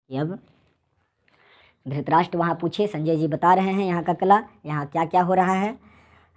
अब धृतराष्ट्र वहाँ पूछे, संजय जी बता रहे हैं यहाँ का कला, यहाँ क्या क्या हो रहा है।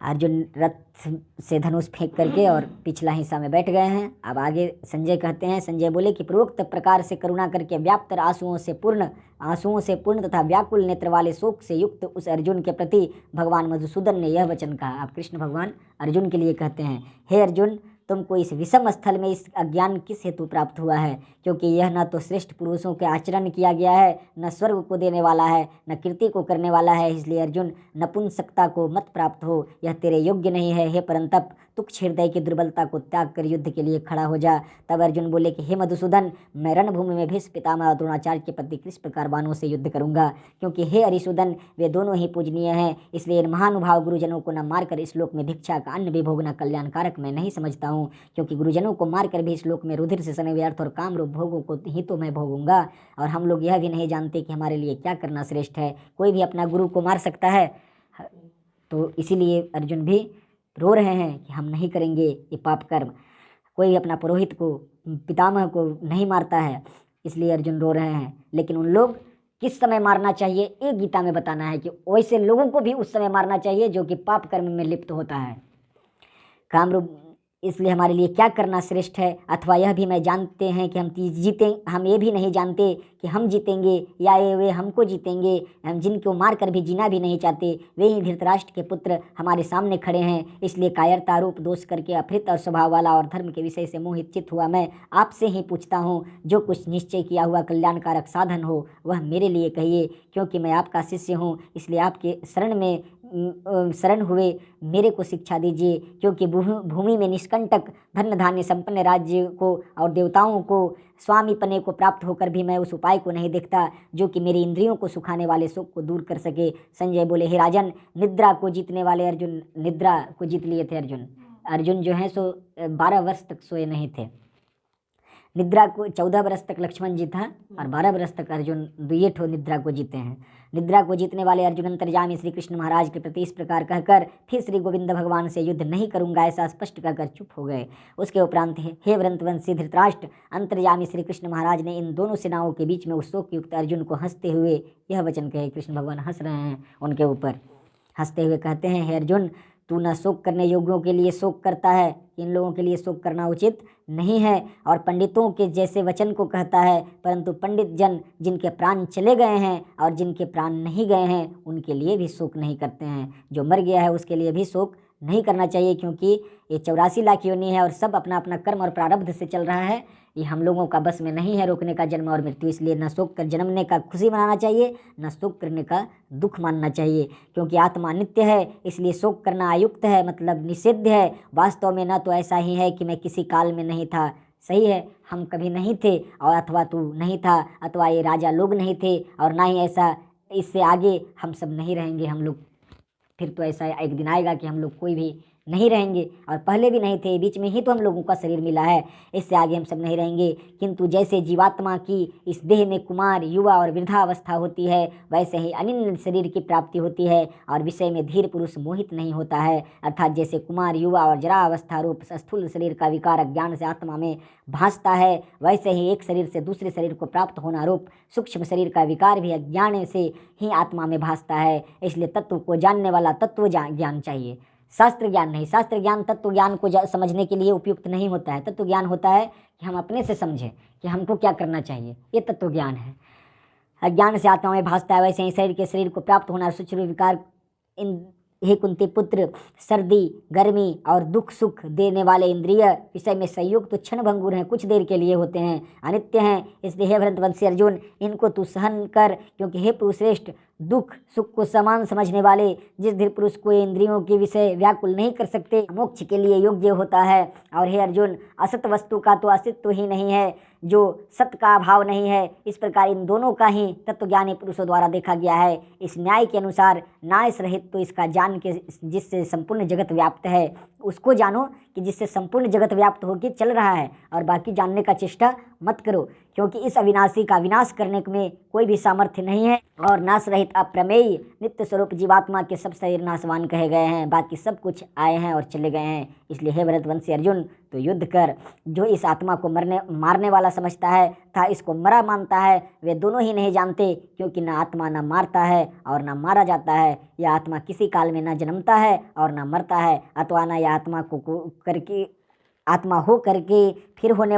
अर्जुन रथ से धनुष फेंक करके और पिछला हिस्सा में बैठ गए हैं। अब आगे संजय कहते हैं, संजय बोले कि पूर्वोक्त प्रकार से करुणा करके व्याप्त आंसुओं से पूर्ण तथा व्याकुल नेत्र वाले शोक से युक्त उस अर्जुन के प्रति भगवान मधुसूदन ने यह वचन कहा। अब कृष्ण भगवान अर्जुन के लिए कहते हैं, हे अर्जुन, तुमको इस विषम स्थल में इस अज्ञान किस हेतु प्राप्त हुआ है? क्योंकि यह न तो श्रेष्ठ पुरुषों के आचरण किया गया है, न स्वर्ग को देने वाला है, न कीर्ति को करने वाला है। इसलिए अर्जुन, नपुंसकता को मत प्राप्त हो, यह तेरे योग्य नहीं है। हे परंतप, तुक्ष हृदय की दुर्बलता को त्याग कर युद्ध के लिए खड़ा हो जा। तब अर्जुन बोले कि हे मधुसूदन, मैं रणभूमि में भीष्म पितामह और द्रोणाचार्य के प्रति किस प्रकार बाणों से युद्ध करूंगा? क्योंकि हे अरिसूदन, वे दोनों ही पूजनीय हैं। इसलिए इन महानुभाव गुरुजनों को न मारकर इस लोक में भिक्षा का अन्न भी भोगना कल्याणकारक मैं नहीं समझता हूँ। क्योंकि गुरुजनों को मारकर भी इस लोक में रुधिर से सने व्यर्थ और काम रूप भोगों को ही तो मैं भोगूंगा। और हम लोग यह भी नहीं जानते कि हमारे लिए क्या करना श्रेष्ठ है। कोई भी अपना गुरु को मार सकता है, तो इसीलिए अर्जुन भी रो रहे हैं कि हम नहीं करेंगे ये पाप कर्म। कोई अपना पुरोहित को, पितामह को नहीं मारता है, इसलिए अर्जुन रो रहे हैं। लेकिन उन लोग किस समय मारना चाहिए, एक गीता में बताना है कि वैसे लोगों को भी उस समय मारना चाहिए जो कि पाप कर्म में लिप्त होता है, कामरूप। इसलिए हमारे लिए क्या करना श्रेष्ठ है, अथवा यह भी मैं जानते हैं कि हम ये भी नहीं जानते कि हम जीतेंगे या ये वे हमको जीतेंगे। हम जिनको मार कर भी जीना भी नहीं चाहते, वे ही धृतराष्ट्र के पुत्र हमारे सामने खड़े हैं। इसलिए कायरता रूप दोष करके अफृत और स्वभाव वाला और धर्म के विषय से मोहित चित्त हुआ मैं आपसे ही पूछता हूँ, जो कुछ निश्चय किया हुआ कल्याणकारक साधन हो वह मेरे लिए कहिए। क्योंकि मैं आपका शिष्य हूँ, इसलिए आपके शरण हुए मेरे को शिक्षा दीजिए। क्योंकि भूमि में निष्कंटक धन धान्य संपन्न राज्य को और देवताओं को स्वामीपने को प्राप्त होकर भी मैं उस उपाय को नहीं देखता जो कि मेरी इंद्रियों को सुखाने वाले शोक को दूर कर सके। संजय बोले, हे राजन, निद्रा को जीतने वाले अर्जुन निद्रा को जीत लिए थे। अर्जुन जो है सो 12 वर्ष तक सोए नहीं थे। निद्रा को 14 वर्ष तक लक्ष्मण जी था और 12 वर्ष तक अर्जुन दुए ठो निद्रा को जीते हैं। निद्रा को जीतने वाले अर्जुन अंतर्यामी श्री कृष्ण महाराज के प्रति इस प्रकार कहकर फिर श्री गोविंद भगवान से युद्ध नहीं करूंगा ऐसा स्पष्ट कहकर चुप हो गए। उसके उपरांत हे व्रंतवंशी धृतराष्ट्र, अंतर्यामी श्री कृष्ण महाराज ने इन दोनों सेनाओं के बीच में उस शोक युक्त अर्जुन को हंसते हुए यह वचन कहे। कृष्ण भगवान हंस रहे हैं उनके ऊपर, हंसते हुए कहते हैं, हे अर्जुन, तू न शोक करने योग्यों के लिए शोक करता है, इन लोगों के लिए शोक करना उचित नहीं है। और पंडितों के जैसे वचन को कहता है, परंतु पंडित जन जिनके प्राण चले गए हैं और जिनके प्राण नहीं गए हैं उनके लिए भी शोक नहीं करते हैं। जो मर गया है उसके लिए भी शोक नहीं करना चाहिए, क्योंकि ये 84 लाख योनि है और सब अपना अपना कर्म और प्रारब्ध से चल रहा है। ये हम लोगों का बस में नहीं है रोकने का जन्म और मृत्यु। इसलिए न शोक कर जन्मने का खुशी मनाना चाहिए, न शोक करने का दुख मानना चाहिए। क्योंकि आत्मा नित्य है, इसलिए शोक करना अयुक्त है, मतलब निषिद्ध है। वास्तव में न तो ऐसा ही है कि मैं किसी काल में नहीं था, सही है, हम कभी नहीं थे, और अथवा तू नहीं था, अथवा ये राजा लोग नहीं थे, और ना ही ऐसा इससे आगे हम सब नहीं रहेंगे। हम लोग फिर तो ऐसा एक दिन आएगा कि हम लोग कोई भी नहीं रहेंगे, और पहले भी नहीं थे, बीच में ही तो हम लोगों का शरीर मिला है, इससे आगे हम सब नहीं रहेंगे। किंतु जैसे जीवात्मा की इस देह में कुमार, युवा और वृद्धावस्था होती है, वैसे ही अनिन्न शरीर की प्राप्ति होती है और विषय में धीर पुरुष मोहित नहीं होता है। अर्थात जैसे कुमार, युवा और जरावस्था रूप स्थूल शरीर का विकार अज्ञान से आत्मा में भासता है, वैसे ही एक शरीर से दूसरे शरीर को प्राप्त होना रूप सूक्ष्म शरीर का विकार भी अज्ञान से ही आत्मा में भासता है। इसलिए तत्व को जानने वाला तत्व ज्ञान चाहिए, शास्त्र ज्ञान नहीं। शास्त्र ज्ञान तत्व ज्ञान को समझने के लिए उपयुक्त नहीं होता है। तत्व ज्ञान होता है कि हम अपने से समझें कि हमको क्या करना चाहिए, ये तत्व ज्ञान है। अज्ञान से आत्मा में भासता है, वैसे ही शरीर को प्राप्त होना सूक्ष्म विकार इन हे कुंती पुत्र, सर्दी, गर्मी और दुख सुख देने वाले इंद्रिय विषय में संयुक्त तो क्षण भंगुर हैं, कुछ देर के लिए होते हैं, अनित्य हैं। इसलिए हे भरतवंशी अर्जुन, इनको तू सहन कर। क्योंकि हे पुरुषश्रेष्ठ, दुख सुख को समान समझने वाले जिस धीर पुरुष को इंद्रियों के विषय व्याकुल नहीं कर सकते, मोक्ष के लिए योग्य होता है। और हे अर्जुन, असत वस्तु का तो अस्तित्व ही नहीं है, जो सत्य का अभाव नहीं है। इस प्रकार इन दोनों का ही तत्वज्ञानी पुरुषों द्वारा देखा गया है। इस न्याय के अनुसार नाश रहित तो इसका जान के जिससे संपूर्ण जगत व्याप्त है, उसको जानो कि जिससे संपूर्ण जगत व्याप्त होकर चल रहा है, और बाकी जानने का चेष्टा मत करो, क्योंकि इस अविनाशी का विनाश करने में कोई भी सामर्थ्य नहीं है और नाश रहित अप्रमेय नित्य स्वरूप जीवात्मा के सब शरीर नाशवान कहे गए हैं। बाकी सब कुछ आए हैं और चले गए हैं। इसलिए हे भरतवंशी अर्जुन, तो युद्ध कर। जो इस आत्मा को मारने वाला समझता है तथा इसको मरा मानता है, वे दोनों ही नहीं जानते, क्योंकि न आत्मा न मारता है और न मारा जाता है। यह आत्मा किसी काल में न जन्मता है और न मरता है, अथवा न यह आत्मा हो करके फिर होने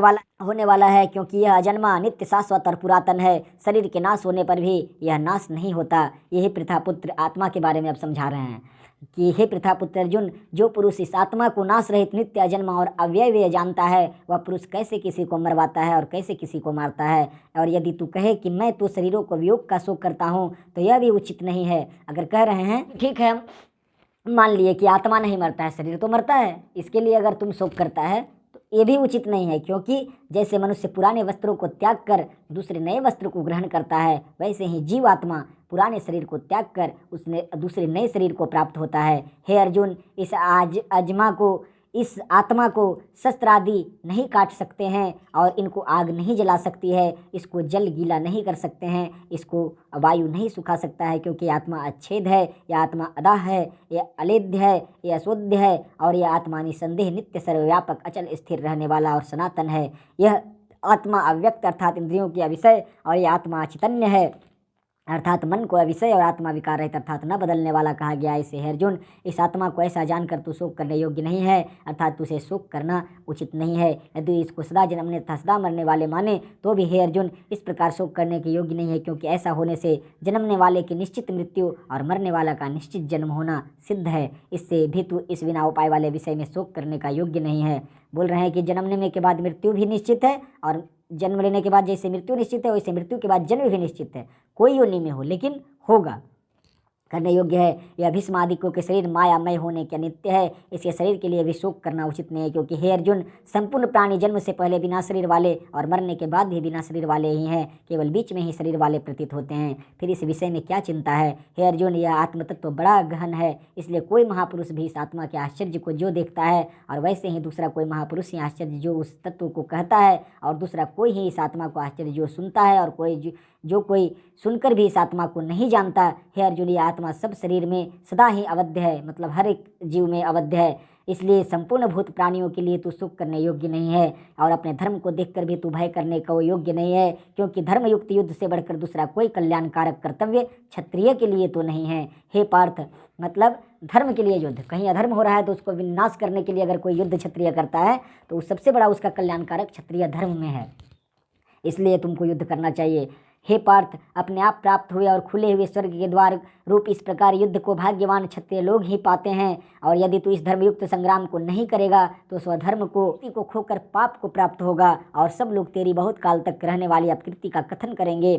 वाला है, क्योंकि यह अजन्मा नित्य शाश्वत और पुरातन है। शरीर के नाश होने पर भी यह नाश नहीं होता। यही पृथापुत्र आत्मा के बारे में अब समझा रहे हैं कि हे पृथापुत्र अर्जुन, जो पुरुष इस आत्मा को नाश रहित नित्य अजन्मा और अव्यय जानता है, वह पुरुष कैसे किसी को मरवाता है और कैसे किसी को मारता है। और यदि तू कहे कि मैं तो शरीरों को वियोग का शोक करता हूँ, तो यह भी उचित नहीं है। अगर कह रहे हैं ठीक है, मान लिए कि आत्मा नहीं मरता है, शरीर तो मरता है, इसके लिए अगर तुम शोक करता है तो ये भी उचित नहीं है। क्योंकि जैसे मनुष्य पुराने वस्त्रों को त्याग कर दूसरे नए वस्त्र को ग्रहण करता है, वैसे ही जीव आत्मा पुराने शरीर को त्याग कर उसने दूसरे नए शरीर को प्राप्त होता है। हे अर्जुन, इस आत्मा को शस्त्र आदि नहीं काट सकते हैं और इनको आग नहीं जला सकती है, इसको जल गीला नहीं कर सकते हैं, इसको वायु नहीं सुखा सकता है, क्योंकि आत्मा अच्छेद है, यह आत्मा अदाह है, यह अलेध्य है, यह अशोध्य है और यह आत्मा निसंदेह नित्य सर्वव्यापक अचल स्थिर रहने वाला और सनातन है। यह आत्मा अव्यक्त अर्थात इंद्रियों की अविषय और यह आत्मा चैतन्य है अर्थात मन को अविषय और आत्मा विकार रहित अर्थात न बदलने वाला कहा गया है। इसे हे अर्जुन, इस आत्मा को ऐसा जानकर तू शोक करने योग्य नहीं है, अर्थात तुझे शोक करना उचित नहीं है। यदि इसको सदा जन्मने तथा सदा मरने वाले माने तो भी हे अर्जुन इस प्रकार शोक करने के योग्य नहीं है, क्योंकि ऐसा होने से जन्मने वाले की निश्चित मृत्यु और मरने वाला का निश्चित जन्म होना सिद्ध है। इससे भी तू इस बिना उपाय वाले विषय में शोक करने का योग्य नहीं है। बोल रहे हैं कि जन्मने के बाद मृत्यु भी निश्चित है और जन्म लेने के बाद जैसे मृत्यु निश्चित है वैसे मृत्यु के बाद जन्म भी निश्चित है। कोई योनि में हो लेकिन होगा, करने योग्य है। यह भीष्म आदिकों के शरीर मायामय होने के नित्य है, इसके शरीर के लिए भी शोक करना उचित नहीं है। क्योंकि हे अर्जुन, संपूर्ण प्राणी जन्म से पहले बिना शरीर वाले और मरने के बाद भी बिना शरीर वाले ही हैं, केवल बीच में ही शरीर वाले प्रतीत होते हैं। फिर इस विषय में क्या चिंता है। हे अर्जुन, यह आत्मतत्व बड़ा गहन है, इसलिए कोई महापुरुष भी इस आत्मा के आश्चर्य को जो देखता है और वैसे ही दूसरा कोई महापुरुष ही आश्चर्य जो उस तत्व को कहता है और दूसरा कोई ही इस आत्मा को आश्चर्य जो सुनता है और कोई सुनकर भी इस आत्मा को नहीं जानता। हे अर्जुन, यह आत्मा सब शरीर में सदा ही अवध्य है, मतलब हर एक जीव में अवध्य है। इसलिए संपूर्ण भूत प्राणियों के लिए तू सुख करने योग्य नहीं है और अपने धर्म को देखकर भी तू भय करने का योग्य नहीं है, क्योंकि धर्मयुक्त युद्ध से बढ़कर दूसरा कोई कल्याणकारक कर्तव्य क्षत्रिय के लिए तो नहीं है। हे पार्थ, मतलब धर्म के लिए युद्ध, कहीं अधर्म हो रहा है तो उसको विनाश करने के लिए अगर कोई युद्ध क्षत्रिय करता है तो सबसे बड़ा उसका कल्याणकारक क्षत्रिय धर्म में है, इसलिए तुमको युद्ध करना चाहिए। हे पार्थ, अपने आप प्राप्त हुए और खुले हुए स्वर्ग के द्वार रूप इस प्रकार युद्ध को भाग्यवान क्षत्रिय लोग ही पाते हैं। और यदि तू इस धर्मयुक्त संग्राम को नहीं करेगा तो स्वधर्म को खोकर पाप को प्राप्त होगा और सब लोग तेरी बहुत काल तक रहने वाली अपकीर्ति का कथन करेंगे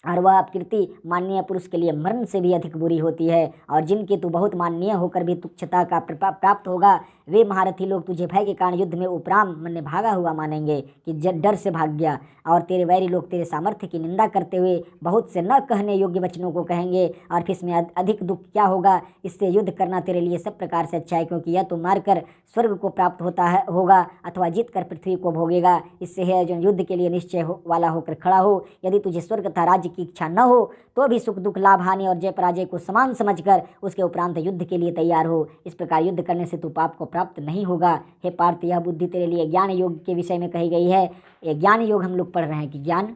और वह अपकीर्ति माननीय पुरुष के लिए मरण से भी अधिक बुरी होती है। और जिनके तू बहुत माननीय होकर भी तुच्छता का प्राप्त होगा, वे महारथी लोग तुझे भय के कारण युद्ध में उपराम मन भागा हुआ मानेंगे कि डर से भाग गया। और तेरे वैरी लोग तेरे सामर्थ्य की निंदा करते हुए बहुत से न कहने योग्य वचनों को कहेंगे। और फिर इसमें अधिक दुख क्या होगा, इससे युद्ध करना तेरे लिए सब प्रकार से अच्छा है, क्योंकि यह तो मारकर स्वर्ग को प्राप्त होगा अथवा जीत कर पृथ्वी को भोगेगा। इससे है जो युद्ध के लिए निश्चय वाला होकर खड़ा हो। यदि तुझे स्वर्ग तथा राज्य की इच्छा न हो तो भी सुख दुख लाभ हानि और जय पराजय को समान समझकर उसके उपरांत युद्ध के लिए तैयार हो। इस प्रकार युद्ध करने से तू पाप को प्राप्त नहीं होगा। हे पार्थ, यह बुद्धि तेरे लिए ज्ञान योग के विषय में कही गई है। ये ज्ञान योग हम लोग पढ़ रहे हैं कि ज्ञान,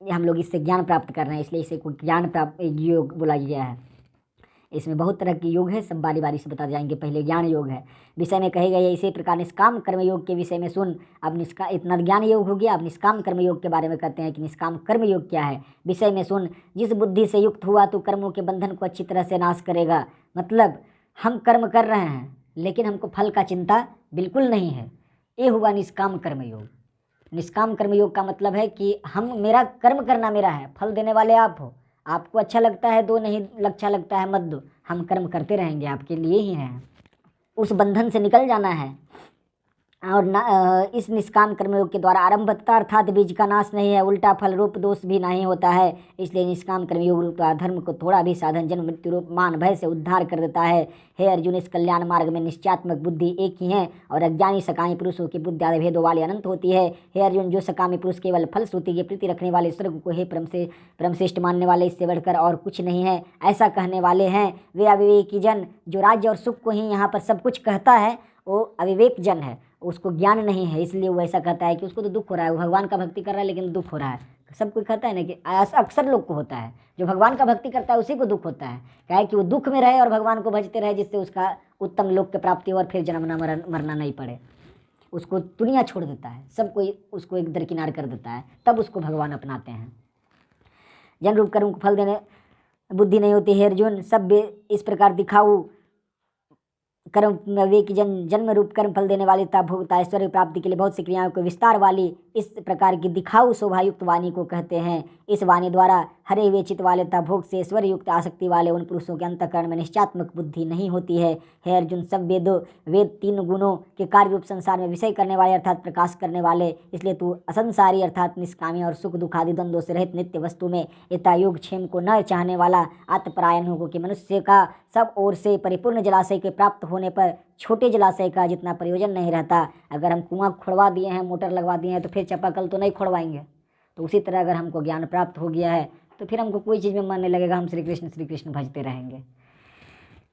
हम लोग इससे ज्ञान प्राप्त कर रहे हैं, इसलिए इसे ज्ञान प्राप्त योग बोला गया है। इसमें बहुत तरह के योग है, सब बारी बारी से बता जाएंगे। पहले ज्ञान योग है विषय में कही गई है। इसी प्रकार निष्काम कर्म योग के विषय में सुन। अब इतना ज्ञान योग हो गया, अब निष्काम कर्म योग के बारे में कहते हैं कि निष्काम कर्म योग क्या है, विषय में सुन। जिस बुद्धि से युक्त हुआ तो कर्मों के बंधन को अच्छी तरह से नाश करेगा। मतलब हम कर्म कर रहे हैं लेकिन हमको फल का चिंता बिल्कुल नहीं है, ये हुआ निष्काम कर्म योग। निष्काम कर्म योग का मतलब है कि मेरा कर्म करना मेरा है, फल देने वाले आप हो। आपको अच्छा लगता है दो, नहीं अच्छा लगता है मत दो, हम कर्म करते रहेंगे, आपके लिए ही हैं। उस बंधन से निकल जाना है और इस निष्काम कर्मयोग के द्वारा आरंभता अर्थात बीज का नाश नहीं है, उल्टा फल रूप दोष भी नहीं होता है। इसलिए निष्काम कर्मयोग रूप धर्म को थोड़ा भी साधन जन्म मृत्यु रूप मान भय से उद्धार कर देता है। हे अर्जुन, इस कल्याण मार्ग में निश्चयात्मक बुद्धि एक ही है और अज्ञानी सकामी पुरुषों की बुद्धि आदि भेदों वाली अनंत होती है। हे अर्जुन, जो सकामी पुरुष केवल फल श्रुति की प्रीति रखने वाले स्वर्ग को हे परमश्रेष्ठ मानने वाले, इससे बढ़कर और कुछ नहीं है, ऐसा कहने वाले हैं, वे अविवेकी जन। जो राज्य और सुख को ही यहाँ पर सब कुछ कहता है वो अविवेक जन है, उसको ज्ञान नहीं है, इसलिए वो ऐसा कहता है कि उसको तो दुख हो रहा है, वो भगवान का भक्ति कर रहा है लेकिन दुख हो रहा है। सब कोई कहता है ना कि अक्सर लोग को होता है, जो भगवान का भक्ति करता है उसी को दुख होता है। क्या है कि वो दुख में रहे और भगवान को भजते रहे, जिससे उसका उत्तम लोक की प्राप्ति हो और फिर जन्मना मरना नहीं पड़े। उसको दुनिया छोड़ देता है, सब कोई उसको एक दरकिनार कर देता है, तब उसको भगवान अपनाते हैं। जन रूप कर्म को फल देने बुद्धि नहीं होती है अर्जुन, सब इस प्रकार दिखाऊ कर्म विवेक जन जन्म रूप कर्म फल देने वाली तथा भोगता ऐश्वर्य प्राप्ति के लिए बहुत सी क्रियाओं को विस्तार वाली इस प्रकार की दिखाऊ शोभायुक्त वाणी को कहते हैं। इस वाणी द्वारा हरे हुए चित्त वाले तथा भोग से ऐश्वर्य युक्त आसक्ति वाले उन पुरुषों के अंतःकरण में निश्चयात्मक बुद्धि नहीं होती है। हे अर्जुन, सब वेद तीन गुणों के कार्य रूप संसार में विषय करने वाले अर्थात प्रकाश करने वाले, इसलिए तू असंसारी अर्थात निष्कामी और सुख दुखादि द्वंद्वों से रहित नित्य वस्तु में यथा योग क्षेम को न चाहने वाला आत्मपरायण हो कि मनुष्य का सब ओर से परिपूर्ण जलाशय के प्राप्त होने पर छोटे जलाशय का जितना प्रयोजन नहीं रहता। अगर हम कुआं खुड़वा दिए हैं, मोटर लगवा दिए हैं, तो फिर चापाकल तो नहीं खुड़वाएंगे। तो उसी तरह अगर हमको ज्ञान प्राप्त हो गया है तो फिर हमको कोई चीज़ में मन नहीं लगेगा, हम श्री कृष्ण भजते रहेंगे।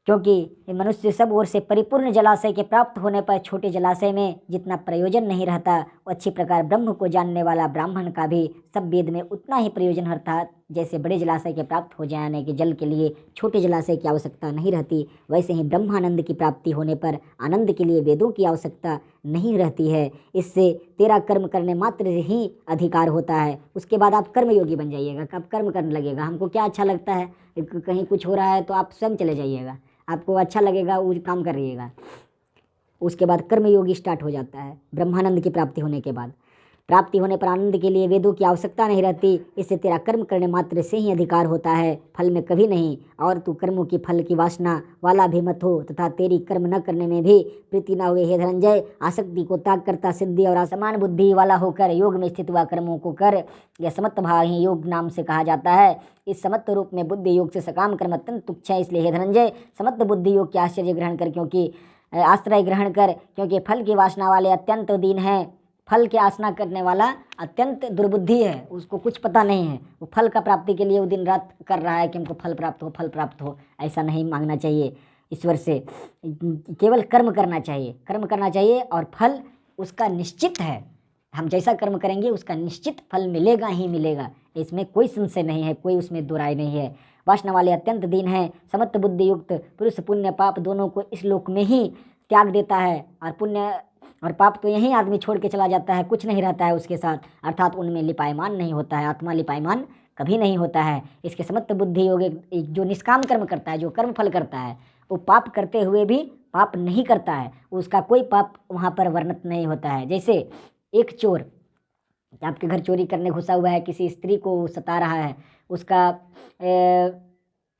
क्योंकि ये मनुष्य सब ओर से परिपूर्ण जलाशय के प्राप्त होने पर छोटे जलाशय में जितना प्रयोजन नहीं रहता, वो अच्छी प्रकार ब्रह्म को जानने वाला ब्राह्मण का भी सब वेद में उतना ही प्रयोजन अर्थात जैसे बड़े जलाशय के प्राप्त हो जाने के जल के लिए छोटे जलाशय की आवश्यकता नहीं रहती, वैसे ही ब्रह्मानंद की प्राप्ति होने पर आनंद के लिए वेदों की आवश्यकता नहीं रहती है। इससे तेरा कर्म करने मात्र ही अधिकार होता है। उसके बाद आप कर्मयोगी बन जाइएगा। कब कर्म करने लगेगा, हमको क्या अच्छा लगता है, कहीं कुछ हो रहा है तो आप स्वयं चले जाइएगा, आपको अच्छा लगेगा वो काम कर रहिएगा। उसके बाद कर्मयोगी स्टार्ट हो जाता है ब्रह्मानंद की प्राप्ति होने के बाद। प्राप्ति होने पर आनंद के लिए वेदों की आवश्यकता नहीं रहती, इससे तेरा कर्म करने मात्र से ही अधिकार होता है, फल में कभी नहीं। और तू कर्मों की फल की वासना वाला भी मत हो तथा तेरी कर्म न करने में भी प्रीति न हुए। हे धनंजय, आसक्ति को त्याग करता सिद्धि और असमान बुद्धि वाला होकर योग में स्थित हुआ कर्मों को कर, यह समत्त भाव ही योग नाम से कहा जाता है। इस समत्त रूप में बुद्धि योग से सकाम कर्म अत्यंत तुच्छ है। इसलिए हे धनंजय, समत्त बुद्धि योग के आश्चर्य ग्रहण कर, क्योंकि आश्रय ग्रहण कर, क्योंकि फल की वासना वाले अत्यंत दीन है। फल के आसना करने वाला अत्यंत दुर्बुद्धि है, उसको कुछ पता नहीं है, वो फल का प्राप्ति के लिए वो दिन रात कर रहा है कि हमको फल प्राप्त हो। ऐसा नहीं मांगना चाहिए ईश्वर से, केवल कर्म करना चाहिए और फल उसका निश्चित है। हम जैसा कर्म करेंगे उसका निश्चित फल मिलेगा ही मिलेगा, इसमें कोई संशय नहीं है, कोई उसमें दो राय नहीं है। वासना वाले अत्यंत दीन है। समत्त बुद्धि युक्त पुरुष पुण्य पाप दोनों को इस लोक में ही त्याग देता है, और पुण्य और पाप तो यहीं आदमी छोड़ के चला जाता है, कुछ नहीं रहता है उसके साथ, अर्थात उनमें लिपायमान नहीं होता है, आत्मा लिपायमान कभी नहीं होता है। इसके समत्त बुद्धि योग जो निष्काम कर्म करता है, जो कर्म फल करता है, वो पाप करते हुए भी पाप नहीं करता है, उसका कोई पाप वहाँ पर वर्णित नहीं होता है। जैसे एक चोर आपके घर चोरी करने घुसा हुआ है, किसी स्त्री को सता रहा है, उसका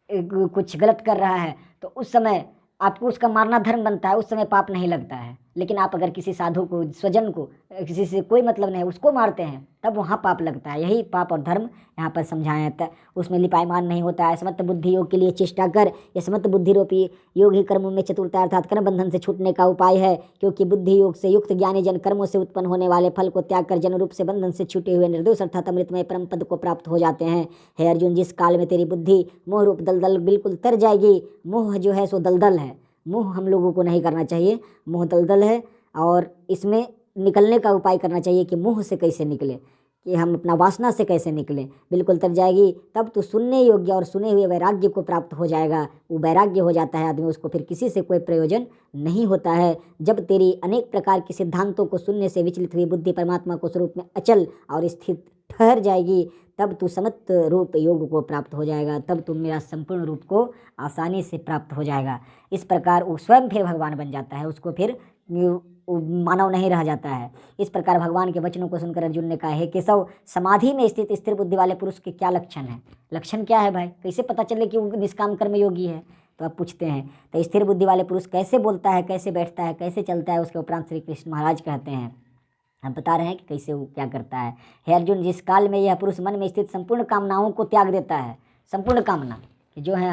कुछ गलत कर रहा है, तो उस समय आपको उसका मारना धर्म बनता है, उस समय पाप नहीं लगता है। लेकिन आप अगर किसी साधु को, स्वजन को, किसी से कोई मतलब नहीं, उसको मारते हैं, तब वहाँ पाप लगता है। यही पाप और धर्म यहाँ पर समझाया जाता है, उसमें लिपायमान नहीं होता है। समत्त बुद्धि योग के लिए चेष्टा कर, यह समत्त बुद्धि रूपी योग ही कर्मों में चतुरता अर्थात कर्म बंधन से छूटने का उपाय है। क्योंकि बुद्धि योग से युक्त ज्ञानी जन कर्मों से उत्पन्न होने वाले फल को त्याग कर जन रूप से बंधन से छूटे हुए निर्दोष अर्थात अमृतमय परम पद को प्राप्त हो जाते हैं। हे अर्जुन, जिस काल में तेरी बुद्धि मोह रूप दलदल बिल्कुल तर जाएगी, मोह जो है सो दलदल है, मोह हम लोगों को नहीं करना चाहिए, मोह दलदल है, और इसमें निकलने का उपाय करना चाहिए कि मोह से कैसे निकले, कि हम अपना वासना से कैसे निकलें। बिल्कुल तर जाएगी तब तो सुनने योग्य और सुने हुए वैराग्य को प्राप्त हो जाएगा। वो वैराग्य हो जाता है आदमी, उसको फिर किसी से कोई प्रयोजन नहीं होता है। जब तेरी अनेक प्रकार के सिद्धांतों को सुनने से विचलित हुई बुद्धि परमात्मा को स्वरूप में अचल और स्थित ठहर जाएगी, तब तू समत्त रूप योग को प्राप्त हो जाएगा, तब तुम मेरा संपूर्ण रूप को आसानी से प्राप्त हो जाएगा। इस प्रकार वो स्वयं फिर भगवान बन जाता है, उसको फिर मानव नहीं रह जाता है। इस प्रकार भगवान के वचनों को सुनकर अर्जुन ने कहा, हे केशव, समाधि में स्थित स्थिर बुद्धि वाले पुरुष के क्या लक्षण है? लक्षण क्या है भाई? कैसे पता चले कि वो निष्काम कर्म योगी है? तो आप पूछते हैं तो स्थिर बुद्धि वाले पुरुष कैसे बोलता है, कैसे बैठता है, कैसे चलता है, उसके उपरांत श्री कृष्ण महाराज कहते हैं, हम बता रहे हैं कि कैसे वो क्या करता है। हे अर्जुन, जिस काल में यह पुरुष मन में स्थित संपूर्ण कामनाओं को त्याग देता है, संपूर्ण कामना कि जो हैं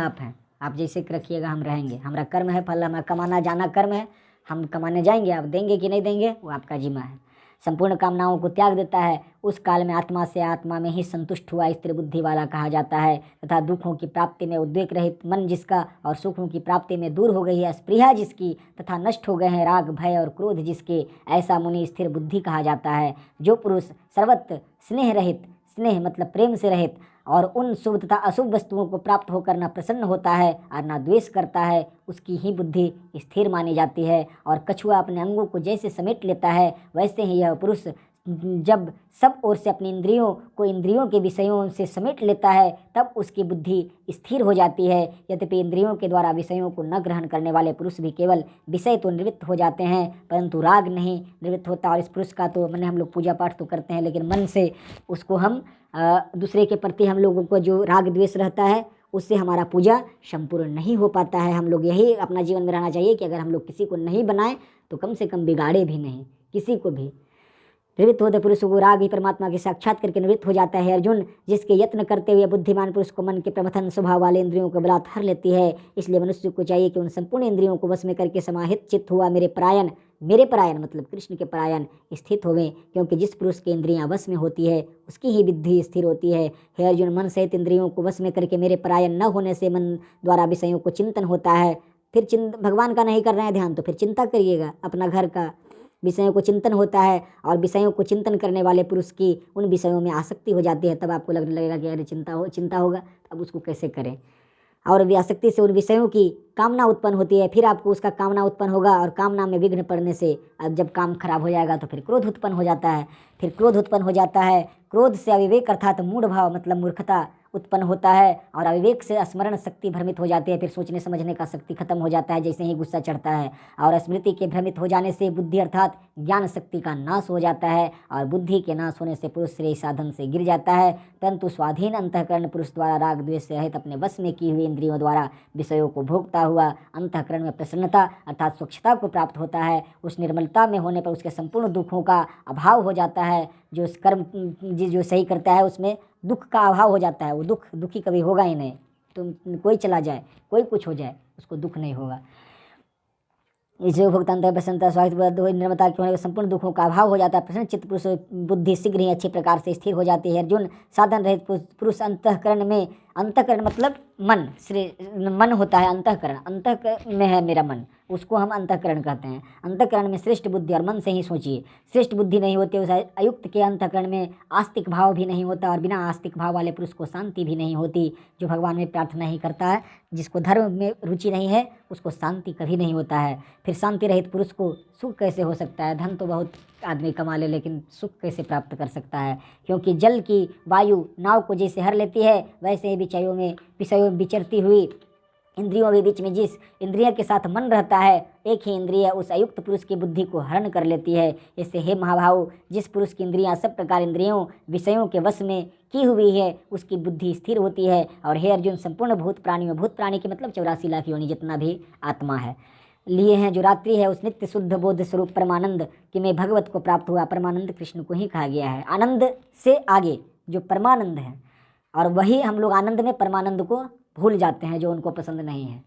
आप जैसे रखिएगा हम रहेंगे, हमारा कर्म है, फल हमारा कमाना जाना कर्म है, हम कमाने जाएंगे, आप देंगे कि नहीं देंगे वो आपका जिम्मा है। संपूर्ण कामनाओं को त्याग देता है, उस काल में आत्मा से आत्मा में ही संतुष्ट हुआ स्थिर बुद्धि वाला कहा जाता है। तथा दुखों की प्राप्ति में उद्वेग रहित मन जिसका और सुखों की प्राप्ति में दूर हो गई है स्पृहा जिसकी, तथा नष्ट हो गए हैं राग भय और क्रोध जिसके, ऐसा मुनि स्थिर बुद्धि कहा जाता है। जो पुरुष सर्वत्र स्नेह रहित, स्नेह मतलब प्रेम से रहित, और उन शुभ तथा अशुभ वस्तुओं को प्राप्त होकर न प्रसन्न होता है और न द्वेष करता है, उसकी ही बुद्धि स्थिर मानी जाती है। और कछुआ अपने अंगों को जैसे समेट लेता है, वैसे ही यह पुरुष जब सब ओर से अपनी इंद्रियों को इंद्रियों के विषयों से समेट लेता है, तब उसकी बुद्धि स्थिर हो जाती है। यद्यपि इंद्रियों के द्वारा विषयों को न ग्रहण करने वाले पुरुष भी केवल विषय तो निवृत्त हो जाते हैं, परंतु राग नहीं निवृत्त होता। और इस पुरुष का तो मैंने हम लोग पूजा पाठ तो करते हैं, लेकिन मन से उसको हम दूसरे के प्रति हम लोगों को जो राग द्वेष रहता है, उससे हमारा पूजा संपूर्ण नहीं हो पाता है। हम लोग यही अपना जीवन में रहना चाहिए कि अगर हम लोग किसी को नहीं बनाएं तो कम से कम बिगाड़े भी नहीं किसी को भी। निवृत्त होते पुरुष को राग ही परमात्मा के साक्षात करके निवृत्त हो जाता है। अर्जुन, जिसके यत्न करते हुए बुद्धिमान पुरुष को मन के प्रमथन स्वभाव वाले इंद्रियों को बलात् हर लेती है, इसलिए मनुष्य को चाहिए कि उन संपूर्ण इंद्रियों को वश में करके समाहित चित्त हुआ मेरे परायण मतलब कृष्ण के परायण स्थित होवे, क्योंकि जिस पुरुष की इंद्रियां वश में होती है उसकी ही बुद्धि स्थिर होती है। हे अर्जुन, मन सहित इंद्रियों को वश में करके मेरे परायण न होने से मन द्वारा विषयों को चिंतन होता है। फिर भगवान का नहीं कर रहे हैं ध्यान, तो फिर चिंता करिएगा अपना घर का। विषयों को चिंतन होता है और विषयों को चिंतन करने वाले पुरुष की उन विषयों में आसक्ति हो जाती है, तब आपको लगने लगेगा कि अरे चिंता होगा, अब उसको कैसे करें। और आसक्ति से उन विषयों की कामना उत्पन्न होती है, फिर आपको उसका कामना उत्पन्न होगा, और कामना में विघ्न पड़ने से अब जब काम खराब हो जाएगा तो फिर क्रोध उत्पन्न हो जाता है। फिर क्रोध उत्पन्न हो जाता है, क्रोध से अविवेक अर्थात मूढ़ भाव मतलब मूर्खता उत्पन्न होता है, और अविवेक से स्मरण शक्ति भ्रमित हो जाती है, फिर सोचने समझने का शक्ति खत्म हो जाता है जैसे ही गुस्सा चढ़ता है। और स्मृति के भ्रमित हो जाने से बुद्धि अर्थात ज्ञान शक्ति का नाश हो जाता है, और बुद्धि के नाश होने से पुरुष श्रेय साधन से गिर जाता है। परंतु स्वाधीन अंतःकरण पुरुष द्वारा राग द्वेष से रहित अपने वश में की हुई इंद्रियों द्वारा विषयों को भोगता हुआ अंतःकरण में प्रसन्नता अर्थात स्वच्छता को प्राप्त होता है। उस निर्मलता में होने पर उसके संपूर्ण दुखों का अभाव हो जाता है। जो कर्म जो सही करता है उसमें दुख का अभाव हो जाता है, वो दुखी कभी होगा ही नहीं। तुम कोई चला जाए, कोई कुछ हो जाए, उसको दुख नहीं होगा। इसलिए भुगतान प्रसन्नता स्वास्थ्य निर्मता के होने संपूर्ण दुखों का अभाव हो जाता है। प्रसन्न चित्त पुरुष बुद्धि शीघ्र ही अच्छे प्रकार से स्थिर हो जाती है। अर्जुन, साधन रहित पुरुष अंतःकरण मतलब मन होता है, अंतःकरण में है मेरा मन, उसको हम अंतःकरण कहते हैं। अंतःकरण में श्रेष्ठ बुद्धि, और मन से ही सोचिए, श्रेष्ठ बुद्धि नहीं होती उस अयुक्त के अंतःकरण में आस्तिक भाव भी नहीं होता, और बिना आस्तिक भाव वाले पुरुष को शांति भी नहीं होती। जो भगवान में प्रार्थना ही करता है, जिसको धर्म में रुचि नहीं है, उसको शांति कभी नहीं होता है। फिर शांति रहित पुरुष को सुख कैसे हो सकता है? धन तो बहुत आदमी कमा ले, लेकिन सुख कैसे प्राप्त कर सकता है? क्योंकि जल की वायु नाव को जैसे हर लेती है, वैसे ही विषयों में विचरती हुई इंद्रियों के बीच में जिस इंद्रिय के साथ मन रहता है, एक ही इंद्रिय उस अयुक्त पुरुष की बुद्धि को हरण कर लेती है। इससे हे महाभाव, जिस पुरुष की इंद्रियां सब प्रकार इंद्रियों विषयों के वश में की हुई है, उसकी बुद्धि स्थिर होती है। और हे अर्जुन, संपूर्ण भूत प्राणी के मतलब 84 लाख योनि जितना भी आत्मा है लिए हैं, जो रात्रि है उस नित्य शुद्ध बोध स्वरूप परमानंद कि मैं भगवत को प्राप्त हुआ। परमानंद कृष्ण को ही कहा गया है। आनंद से आगे जो परमानंद है, और वही हम लोग आनंद में परमानंद को भूल जाते हैं, जो उनको पसंद नहीं है।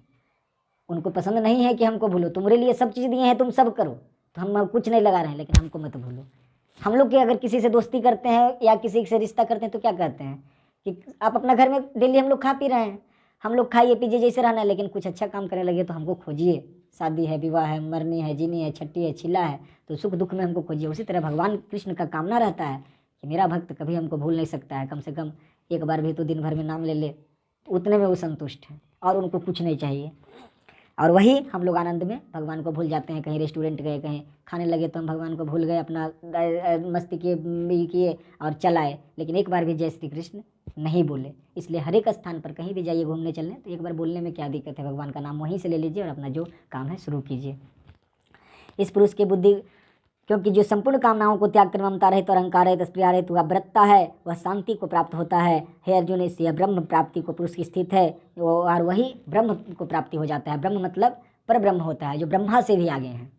उनको पसंद नहीं है कि हमको भूलो, तुम्हारे लिए सब चीज़ दिए हैं, तुम सब करो, तो हम कुछ नहीं लगा रहे हैं, लेकिन हमको मत भूलो। हम लोग के अगर किसी से दोस्ती करते हैं या किसी से रिश्ता करते हैं तो क्या कहते हैं कि आप अपना घर में डेली हम लोग खा पी रहे हैं, हम लोग खाइए पीजिए जैसे रहना है, लेकिन कुछ अच्छा काम करने लगे तो हमको खोजिए। शादी है, विवाह है, मरनी है, जीनी है, छट्टी है, छिला है, तो सुख दुख में हमको खोजिए। उसी तरह भगवान कृष्ण का कामना रहता है कि मेरा भक्त कभी हमको भूल नहीं सकता है, कम से कम एक बार भी तो दिन भर में नाम ले ले, उतने में वो संतुष्ट है और उनको कुछ नहीं चाहिए। और वही हम लोग आनंद में भगवान को भूल जाते हैं। कहीं रेस्टोरेंट गए, कहीं खाने लगे तो हम भगवान को भूल गए, अपना मस्ती किए और चलाए, लेकिन एक बार भी जय श्री कृष्ण नहीं बोले। इसलिए हर एक स्थान पर कहीं भी जाइए घूमने चलने, तो एक बार बोलने में क्या दिक्कत है? भगवान का नाम वहीं से ले लीजिए और अपना जो काम है शुरू कीजिए। इस पुरुष की बुद्धि क्योंकि जो संपूर्ण कामनाओं को त्याग कर ममता रहित और अहंकार रहित स्प्रिया रहित वह व्रतता है, वह शांति को प्राप्त होता है। हे अर्जुन, इस यह ब्रह्म प्राप्ति को पुरुष की स्थित है और वही ब्रह्म को प्राप्ति हो जाता है। ब्रह्म मतलब पर ब्रह्म होता है, जो ब्रह्मा से भी आगे हैं,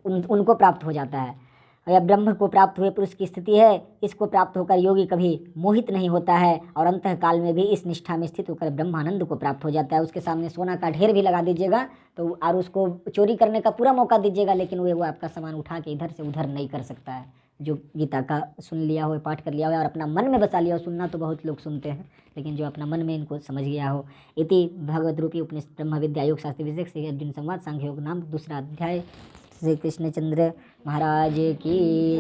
उनको प्राप्त हो जाता है। यह ब्रह्म को प्राप्त हुए पुरुष की स्थिति है। इसको प्राप्त होकर योगी कभी मोहित नहीं होता है और अंतः काल में भी इस निष्ठा में स्थित होकर ब्रह्मानंद को प्राप्त हो जाता है। उसके सामने सोना का ढेर भी लगा दीजिएगा तो और उसको चोरी करने का पूरा मौका दीजिएगा, लेकिन वो आपका सामान उठा के इधर से उधर नहीं कर सकता है। जो गीता का सुन लिया हो, पाठ कर लिया हो और अपना मन में बसा लिया हो। सुनना तो बहुत लोग सुनते हैं, लेकिन जो अपना मन में इनको समझ गया हो। इति भगवद रूपी उपनिषद ब्रह्म विद्या योग शास्त्र विषय से अर्जुन संवाद सांख्य योग नाम 2 अध्याय। श्री कृष्णचंद्र महाराज की